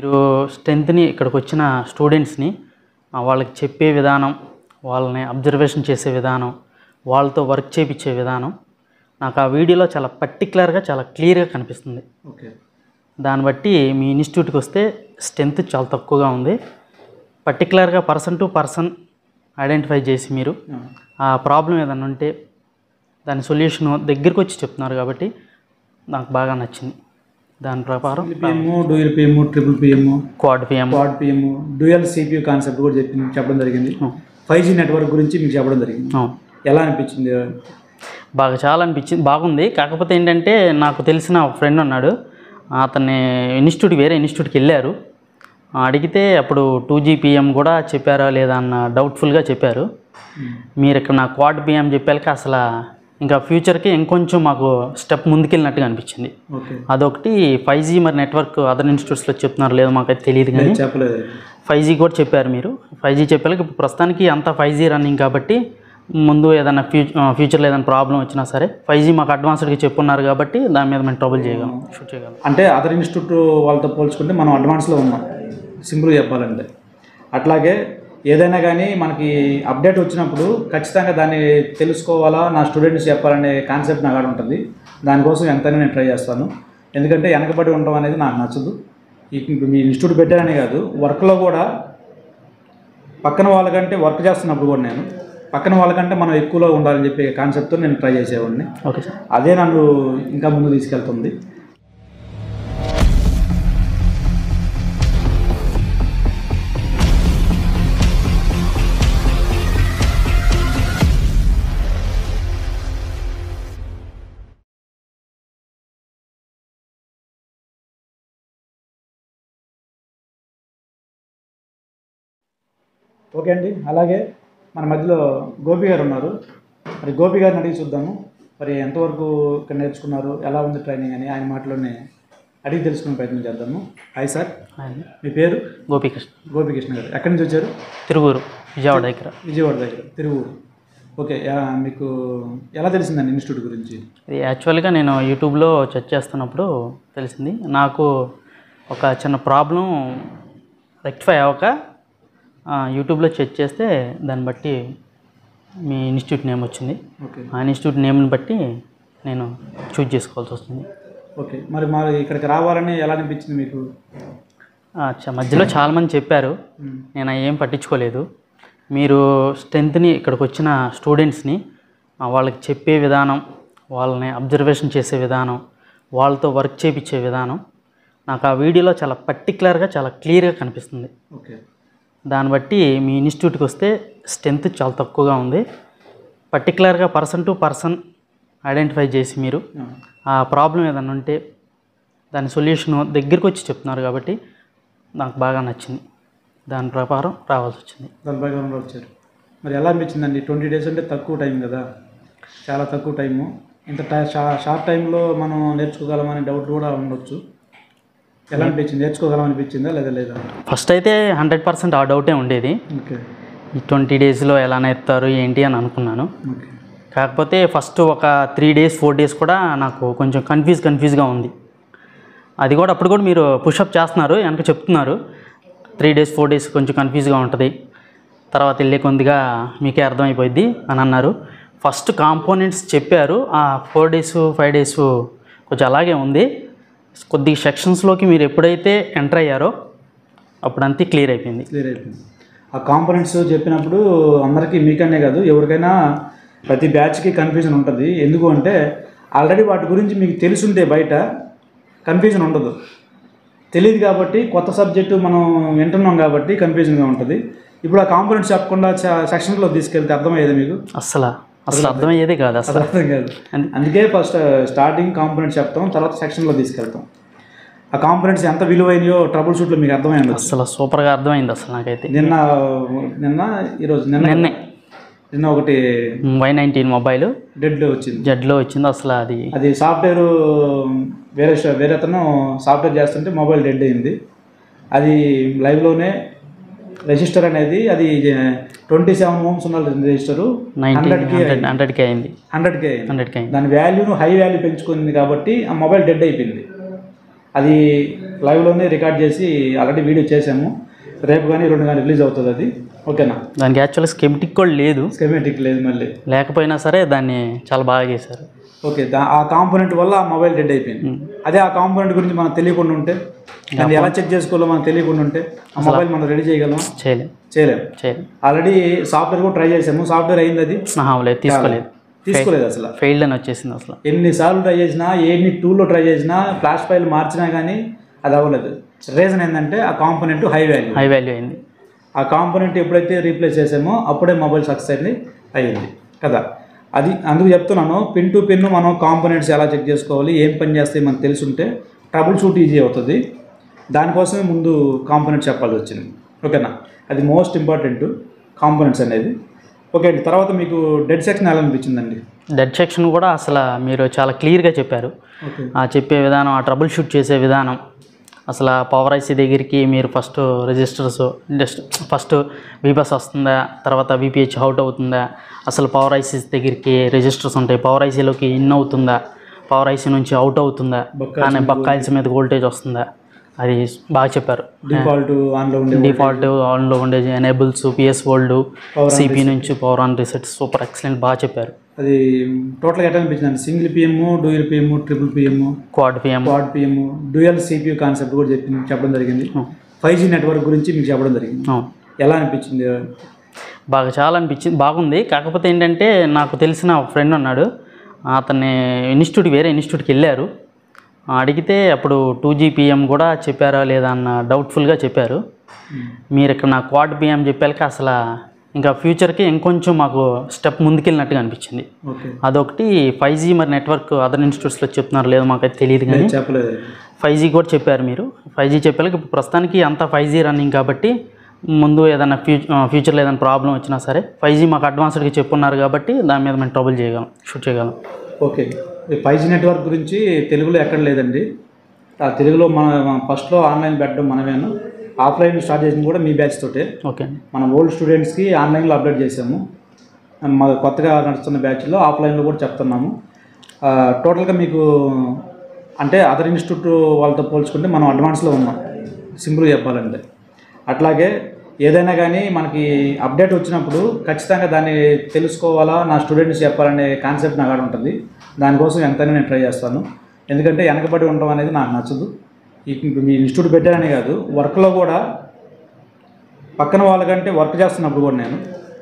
మీరు స్ట్రెంత్ని ఇక్కడికి వచ్చిన స్టూడెంట్స్ని వాళ్ళకి చెప్పే విధానం, వాళ్ళని అబ్జర్వేషన్ చేసే విధానం, వాళ్ళతో వర్క్ చేయించే విధానం నాకు ఆ వీడియోలో చాలా పర్టికులర్గా చాలా క్లియర్గా కనిపిస్తుంది. ఓకే. దాన్ని బట్టి మీ ఇన్స్టిట్యూట్కి వస్తే స్ట్రెంత్ చాలా తక్కువగా ఉంది. పర్టికులర్గా పర్సన్ టు పర్సన్ ఐడెంటిఫై చేసి మీరు ఆ ప్రాబ్లం ఏదైనా ఉంటే దాని సొల్యూషన్ దగ్గరికి వచ్చి చెప్తున్నారు కాబట్టి నాకు బాగా నచ్చింది. దాని ప్రకారం dual PM, triple PM, quad PM, dual CPU concept కూడా చెప్పడం జరిగింది. 5G నెట్వర్క్ గురించి మీకు చెప్పడం జరిగింది. ఎలా అనిపించింది? బాగా చాలా అనిపించింది, బాగుంది. కాకపోతే ఏంటంటే నాకు తెలిసిన ఒక ఫ్రెండ్ ఉన్నాడు, అతన్ని వేరే ఇన్స్టిట్యూట్కి వెళ్ళారు. అడిగితే అప్పుడు 2G పిఎం కూడా చెప్పారా లేదా అన్న డౌట్ఫుల్గా చెప్పారు. మీరు ఇక్కడ నాకు క్వాడ్ పిఎం చెప్పాక అసలు ఇంకా ఫ్యూచర్కి ఇంకొంచెం మాకు స్టెప్ ముందుకెళ్ళినట్టుగా అనిపించింది. అదొకటి. 5G మరి నెట్వర్క్ అదర్ ఇన్స్టిట్యూట్స్లో చెప్తున్నారు లేదో మాకైతే తెలియదు, కానీ 5G కూడా చెప్పారు మీరు. 5G చెప్పాక ఇప్పుడు ప్రస్తుతానికి అంతా 5G రన్నింగ్ కాబట్టి ముందు ఏదైనా ఫ్యూచర్లో ఏదైనా ప్రాబ్లం వచ్చినా సరే 5G మాకు అడ్వాన్స్డ్గా చెప్పున్నారు కాబట్టి దాని మీద మేము ట్రబుల్ షూట్ చేయగలం. అంటే అదర్ ఇన్స్టిట్యూట్ వాళ్ళతో పోల్చుకుంటే మనం అడ్వాన్స్లో ఉన్నాం, సింపుల్గా చెప్పాలంటే. అట్లాగే ఏదైనా కానీ మనకి అప్డేట్ వచ్చినప్పుడు ఖచ్చితంగా దాన్ని తెలుసుకోవాలా, నా స్టూడెంట్స్ చెప్పాలనే కాన్సెప్ట్ నాకు ఉంటుంది. దానికోసం ఎంతైనా నేను ట్రై చేస్తాను. ఎందుకంటే వెనకబడి ఉండడం అనేది నాకు నచ్చదు. మీ ఇన్స్టిట్యూట్ పెట్టారనే కాదు, వర్క్లో కూడా పక్కన వాళ్ళకంటే వర్క్ చేస్తున్నప్పుడు కూడా నేను పక్కన వాళ్ళకంటే మనం ఎక్కువలో ఉండాలని చెప్పే కాన్సెప్ట్తో నేను ట్రై చేసేవాడిని. Okay sir. అదే నన్ను ఇంకా ముందు తీసుకెళ్తుంది. ఓకే అండి. అలాగే మన మధ్యలో గోపి గారు ఉన్నారు. మరి గోపి గారిని అడిగి చూద్దాము, మరి ఎంతవరకు ఇక్కడ నేర్చుకున్నారు, ఎలా ఉంది ట్రైనింగ్ అని ఆయన మాటలోనే అడిగి తెలుసుకునే ప్రయత్నం చేద్దాము. Hi sir. మీ పేరు? గోపికృష్ణ గారు. ఎక్కడి నుంచి వచ్చారు? తిరువూరు, విజయవాడ దగ్గర. తిరువూరు. ఓకే. మీకు ఎలా తెలిసిందండి ఇన్స్టిట్యూట్ గురించి? ఇది యాక్చువల్గా నేను యూట్యూబ్లో సెర్చ్ చేస్తున్నప్పుడు తెలిసింది. నాకు ఒక చిన్న ప్రాబ్లం రెక్టిఫై అవ్వక యూట్యూబ్లో చెక్ చేస్తే దాన్ని బట్టి మీ ఇన్స్టిట్యూట్ నేమ్ వచ్చింది. ఆ ఇన్స్టిట్యూట్ నేమ్ని బట్టి నేను చూజ్ చేసుకోవాల్సి వస్తుంది. ఓకే. మరి ఇక్కడికి రావాలని ఎలా అనిపించింది మీకు? మధ్యలో చాలామంది చెప్పారు, నేను ఏం పట్టించుకోలేదు. మీరు స్ట్రెంత్ని ఇక్కడికి వచ్చిన స్టూడెంట్స్ని వాళ్ళకి చెప్పే విధానం, వాళ్ళని అబ్జర్వేషన్ చేసే విధానం, వాళ్ళతో వర్క్ చేయించే విధానం నాకు ఆ వీడియోలో చాలా పర్టికులర్గా చాలా క్లియర్గా కనిపిస్తుంది. ఓకే. దాన్ని బట్టి మీ ఇన్స్టిట్యూట్కి వస్తే స్ట్రెంత్ చాలా తక్కువగా ఉంది. పర్టికులర్గా పర్సన్ టు పర్సన్ ఐడెంటిఫై చేసి మీరు ఆ ప్రాబ్లం ఏదైనా ఉంటే దాని సొల్యూషన్ దగ్గరికి వచ్చి చెప్తున్నారు కాబట్టి నాకు బాగా నచ్చింది. దాని ప్రకారం రావాల్సి వచ్చింది. వచ్చారు. మరి ఎలా అనిపించిందండి? 20 days అంటే తక్కువ టైం కదా, చాలా తక్కువ టైము. ఇంత షార్ట్ టైంలో మనం నేర్చుకోగలమనే డౌట్ కూడా ఉండొచ్చు. ఎలా అనిపించింది? నేర్చుకోగలం అనిపించిందా లేదా? ఫస్ట్ అయితే 100% ఆ డౌటే ఉండేది. ఓకే. ఈ 20 daysలో ఎలా నేర్పుతారు ఏంటి అని అనుకున్నాను. కాకపోతే ఫస్ట్ ఒక 3 days 4 days కూడా నాకు కొంచెం కన్ఫ్యూజ్గా ఉంది. అది కూడా అప్పుడు కూడా మీరు పుషప్ చేస్తున్నారు, వెనక చెప్తున్నారు 3 days 4 days కొంచెం కన్ఫ్యూజ్గా ఉంటుంది, తర్వాత వెళ్ళే కొద్దిగా మీకే అర్థమైపోయింది అని అన్నారు. ఫస్ట్ కాంపోనెంట్స్ చెప్పారు, ఆ 4 days 5 days కొంచెం అలాగే ఉంది. కొద్ది సెక్షన్స్లోకి మీరు ఎప్పుడైతే ఎంటర్ అయ్యారో అప్పుడంతా క్లియర్ అయిపోయింది. ఆ కాంపోనెంట్స్ చెప్పినప్పుడు అందరికీ, మీకనే కాదు ఎవరికైనా ప్రతి బ్యాచ్కి కన్ఫ్యూజన్ ఉంటుంది. ఎందుకు అంటే ఆల్రెడీ వాటి గురించి మీకు తెలుసుంటే బయట కన్ఫ్యూజన్ ఉండదు. తెలియదు కాబట్టి కొత్త సబ్జెక్టు మనం వింటున్నాం కాబట్టి కన్ఫ్యూజన్గా ఉంటుంది. ఇప్పుడు ఆ కాంపోనెంట్స్ చెప్పకుండా సెక్షన్లో తీసుకెళ్తే అర్థమయ్యేది మీకు? అసలు అర్థమయ్యేదే కాదు, అర్థం కాదు. అందుకే ఫస్ట్ స్టార్టింగ్ కాంపోనెంట్స్ చెప్తాం, తర్వాత సెక్షన్లో తీసుకెళ్తాం. ఆ కాంపోనెంట్స్ ఎంత విలువైనయో ట్రబుల్ షూట్లో మీకు అర్థమైంది. అసలు సూపర్గా అర్థమైంది అసలు నాకైతే. నిన్న ఒకటి Y19 మొబైల్ జెడ్లో వచ్చింది. అసలు అది సాఫ్ట్వేర్ వేరే అతను సాఫ్ట్వేర్ చేస్తుంటే మొబైల్ డెడ్ అయింది. అది లైవ్లోనే రెజిస్టర్ అనేది అది 27 ohms ఉన్న రిజిస్టరు 100K అయింది. దాని వాల్యూను హై వాల్యూ పెంచుకుంది కాబట్టి ఆ మొబైల్ డెడ్ అయిపోయింది. అది లైవ్లోనే రికార్డ్ చేసి ఆల్రెడీ వీడియో చేసాము. రేపు కానీ 2 కానీ రిలీజ్ అవుతుంది అది. ఓకేనా? దానికి యాక్చువల్లీ స్కెమెటిక్ కూడా లేదు, స్కెమెటిక్ లేదు, మళ్ళీ లేకపోయినా సరే దాన్ని చాలా బాగా చేశారు. ఓకే, ఆ కాంపోనెంట్ వల్ల ఆ మొబైల్ డెడ్ అయిపోయింది. అదే ఆ కాంపోనెంట్ గురించి మనకు తెలియకుండా ఉంటే, దాన్ని ఎలా చెక్ చేసుకోవాలో మనకు తెలియకుండా ఉంటే ఆ మొబైల్ మనం రెడీ చేయగలం? చేయలేము. ఆల్రెడీ సాఫ్ట్వేర్ కూడా ట్రై చేసాము, సాఫ్ట్వేర్ అయింది, అది తీసుకోలేదు అసలు, ఫెయిల్డ్ అని వచ్చేసింది. అసలు ఎన్నిసార్లు ట్రై చేసినా, ఎన్ని టూల్లో ట్రై చేసినా, ఫ్లాష్ ఫైల్ మార్చినా కానీ అది అవ్వలేదు. రీజన్ ఏంటంటే ఆ కాంపోనెంట్ హై వాల్యూ అయింది. ఆ కాంపోనెంట్ ఎప్పుడైతే రీప్లేస్ చేసామో అప్పుడే మొబైల్ సక్సెస్ అయ్యింది కదా. అది అందుకు చెప్తున్నాను, పిన్ టు పిన్ మనం కాంపోనెంట్స్ ఎలా చెక్ చేసుకోవాలి, ఏం పని చేస్తాయి మనకు తెలుసుంటే ట్రబుల్ షూట్ ఈజీ అవుతుంది. దానికోసమే ముందు కాంపోనెంట్స్ చెప్పాల్సి వచ్చింది. ఓకేనా? అది మోస్ట్ ఇంపార్టెంట్ కాంపోనెంట్స్ అనేది. ఓకే అండి, తర్వాత మీకు డెడ్ సెక్షన్ ఎలా అనిపించిందండి? డెడ్ సెక్షన్ కూడా అసలు మీరు చాలా క్లియర్గా చెప్పారు. ఆ చెప్పే విధానం, ఆ ట్రబుల్ షూట్ చేసే విధానం, అసలు పవర్ ఐసీ దగ్గరికి మీరు ఫస్ట్ వీబస్ వస్తుందా, తర్వాత విపిహెచ్ అవుట్ అవుతుందా, అసలు పవర్ ఐసీస్ దగ్గరికి రిజిస్టర్స్ ఉంటాయి, పవర్ ఐసీలోకి ఇన్ అవుతుందా, పవర్ ఐసీ నుంచి అవుట్ అవుతుందా, అనే బక్కాయిల్స్ మీద వోల్టేజ్ వస్తుందా, అది బాగా చెప్పారు. డిఫాల్ట్ ఆన్లో ఉండే ఎనేబుల్స్, పిఎస్ వోల్డ్, సిపి నుంచి power on reset, super excellent, బాగా చెప్పారు. అది టోటల్గా ఎట్లా అనిపించింది? Single PM, dual PM, triple PM, quad PM, dual CPU concept కూడా చెప్పడం జరిగింది. 5G నెట్వర్క్ గురించి మీకు చెప్పడం జరిగింది. ఎలా అనిపించింది? చాలా అనిపించింది, బాగుంది. కాకపోతే ఏంటంటే నాకు తెలిసిన ఒక ఫ్రెండ్ ఉన్నాడు, అతన్ని వేరే ఇన్స్టిట్యూట్కి వెళ్ళారు. అడిగితే అప్పుడు 2GPM కూడా చెప్పారా లేదా అన్న డౌట్ఫుల్గా చెప్పారు. మీరు ఇక్కడ నాకు క్వాడ్ పిఎం చెప్పాక అసలు ఇంకా ఫ్యూచర్కి ఇంకొంచెం మాకు స్టెప్ ముందుకెళ్ళినట్టుగా అనిపించింది. అదొకటి. 5G మరి నెట్వర్క్ అదర్ ఇన్స్టిట్యూట్స్లో చెప్తున్నారు లేదో మాకైతే తెలియదు, కానీ 5G కూడా చెప్పారు మీరు. 5G చెప్పాక ఇప్పుడు ప్రస్తుతానికి అంతా 5G రన్నింగ్ కాబట్టి ముందు ఏదైనా ఫ్యూచర్లో ఏదైనా ప్రాబ్లం వచ్చినా సరే 5G మాకు అడ్వాన్స్డ్గా చెప్పున్నారు కాబట్టి దాని మీద మేము ట్రబుల్ షూట్ చేయగలం. ఓకే, 5G నెట్వర్క్ గురించి తెలుగులో ఎక్కడ లేదండి. ఆ తెలుగులో మన ఫస్ట్లో ఆన్లైన్ పెట్టడం మనమేను, ఆఫ్లైన్ స్టార్ట్ చేసింది కూడా మీ బ్యాచ్ తోటే. ఓకే, మనం ఓల్డ్ స్టూడెంట్స్కి ఆన్లైన్లో అప్డేట్ చేసాము. మా కొత్తగా నడుస్తున్న బ్యాచ్లో ఆఫ్లైన్లో కూడా చెప్తున్నాము. టోటల్గా మీకు అంటే అదర్ ఇన్స్టిట్యూట్ వాళ్ళతో పోల్చుకుంటే మనం అడ్వాన్స్లో ఉన్నాం, సింపుల్గా చెప్పాలంటే. అట్లాగే ఏదైనా కానీ మనకి అప్డేట్ వచ్చినప్పుడు ఖచ్చితంగా దాన్ని తెలుసుకోవాలా, నా స్టూడెంట్స్ చెప్పాలనే కాన్సెప్ట్ నా కాడ ఉంటుంది. దానికోసం ఎంతైనా నేను ట్రై చేస్తాను. ఎందుకంటే వెనకబడి ఉండడం అనేది నాకు నచ్చదు. మీ ఇన్స్టిట్యూట్ పెట్టారనే కాదు, వర్క్లో కూడా పక్కన వాళ్ళకంటే వర్క్ చేస్తున్నప్పుడు కూడా నేను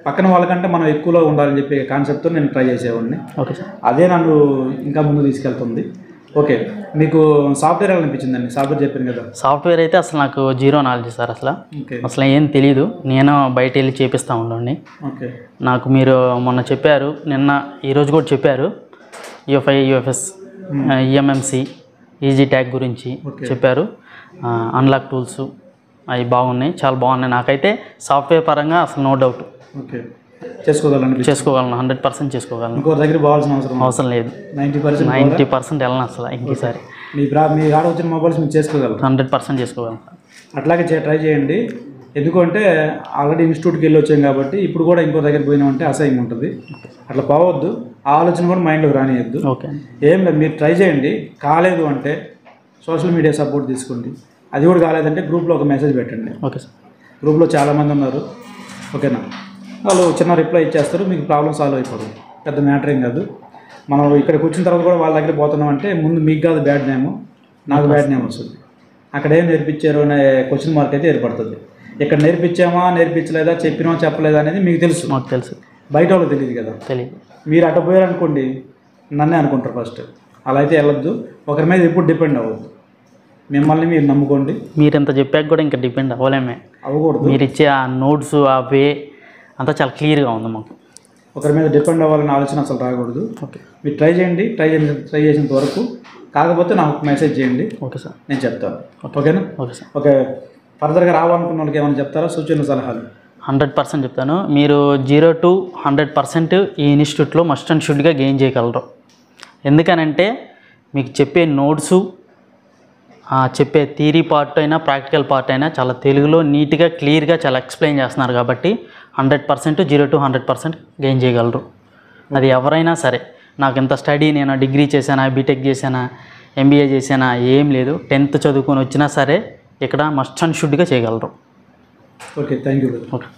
పక్కన వాళ్ళకంటే మనం ఎక్కువలో ఉండాలని చెప్పే కాన్సెప్ట్తో నేను ట్రై చేసేవాడిని. ఓకే సార్, అదే నన్ను ఇంకా ముందు తీసుకెళ్తుంది. ఓకే, మీకు సాఫ్ట్వేర్ ఎలా అనిపించిందండి? సాఫ్ట్వేర్ చెప్పాను కదా. సాఫ్ట్వేర్ అయితే అసలు నాకు జీరో నాలెడ్జ్ సార్, అసలు ఏం తెలీదు. నేను బయట వెళ్ళి చేపిస్తూ ఉండండి. ఓకే, నాకు మీరు మొన్న చెప్పారు, ఈరోజు కూడా చెప్పారు, UFI, UFS, EMMC, easy tag గురించి చెప్పారు. అన్లాక్ టూల్స్ అవి బాగున్నాయి, చాలా బాగున్నాయి. నాకైతే సాఫ్ట్వేర్ పరంగా అసలు నో డౌట్. ఓకే, చేసుకోగలను 100% చేసుకోగలను. ఇంకో దగ్గర పోవాల్సిన అవసరం లేదు. 90% వెళ్ళను అసలు. ఇంకోసారి మీ ఆడ వచ్చిన మొబైల్స్ మీరు చేసుకోగలరు, 100% చేసుకోగలను. అట్లాగే ట్రై చేయండి. ఎందుకంటే ఆల్రెడీ ఇన్స్టిట్యూట్కి వెళ్ళి వచ్చాం కాబట్టి ఇప్పుడు కూడా ఇంకో దగ్గర పోయినామంటే అసహ్యంగా ఉంటుంది. అట్లా పోవద్దు, ఆ ఆలోచన కూడా మైండ్లోకి రానియద్దు. ఓకే, ఏం లేదు, మీరు ట్రై చేయండి. కాలేదు అంటే సోషల్ మీడియా సపోర్ట్ తీసుకోండి. అది కూడా కాలేదంటే గ్రూప్లో ఒక మెసేజ్ పెట్టండి. ఓకే సార్, గ్రూప్లో చాలామంది ఉన్నారు. ఓకేనా? వాళ్ళు చిన్న రిప్లై ఇచ్చేస్తారు, మీకు ప్రాబ్లం సాల్వ్ అయిపోతుంది. పెద్ద మ్యాటర్ ఏం కాదు. మనం ఇక్కడికి వచ్చిన తర్వాత కూడా వాళ్ళ దగ్గర పోతున్నాం అంటే ముందు మీకు కాదు బ్యాడ్ నేమ్, నాకు బ్యాడ్ నేమ్ వస్తుంది. అక్కడ ఏం నేర్పించారు అనే క్వశ్చన్ మార్క్ అయితే ఏర్పడుతుంది. ఇక్కడ నేర్పించామా నేర్పించలేదా, చెప్పినా చెప్పలేదా అనేది మీకు తెలుసు, మాకు తెలుసు. బయట వాళ్ళకి తెలియదు కదా. తెలియదు. మీరు అట్ట పోయారనుకోండి నన్నే అనుకుంటారు ఫస్ట్. అలా అయితే వెళ్ళొద్దు. ఒకరి మీద ఎప్పుడు డిపెండ్ అవ్వద్దు. మిమ్మల్ని మీరు నమ్ముకోండి. మీరు ఎంత చెప్పాక కూడా ఇంకా డిపెండ్ అవ్వకూడదు. మీరు ఇచ్చే ఆ నోట్స్, ఆ వే అంతా చాలా క్లియర్గా ఉంది మాకు. ఒకరి మీద డిపెండ్ అవ్వాలని ఆలోచన అసలు రాకూడదు. ఓకే, మీరు ట్రై చేయండి. ట్రై చేసేంత వరకు కాకపోతే నాకు మెసేజ్ చేయండి. ఓకే సార్, నేను చెప్తాను. ఓకేనా? Okay sir. ఓకే, ఫర్దర్గా రావాలనుకున్న వాళ్ళకి ఏమైనా చెప్తారా, సూచనలు, సలహాలు? 100% చెప్తాను. మీరు 0 to 100% ఈ ఇన్స్టిట్యూట్లో మస్ట్ అండ్ షుడ్గా గెయిన్ చేయగలరు. ఎందుకనంటే మీకు చెప్పే నోట్సు, చెప్పే థియరీ పార్ట్ అయినా ప్రాక్టికల్ పార్ట్ అయినా చాలా తెలుగులో నీట్గా క్లియర్గా చాలా ఎక్స్ప్లెయిన్ చేస్తున్నారు కాబట్టి 100% 0 to 100% గెయిన్ చేయగలరు. అది ఎవరైనా సరే, నాకు ఇంత స్టడీ, నేను డిగ్రీ చేశానా, బీటెక్ చేశానా, ఎంబీఏ చేసినా ఏం లేదు, 10th చదువుకొని వచ్చినా సరే ఇక్కడ మస్ట్ అండ్ షుడ్గా చేయగలరు. Okay, thank you. ఓకే.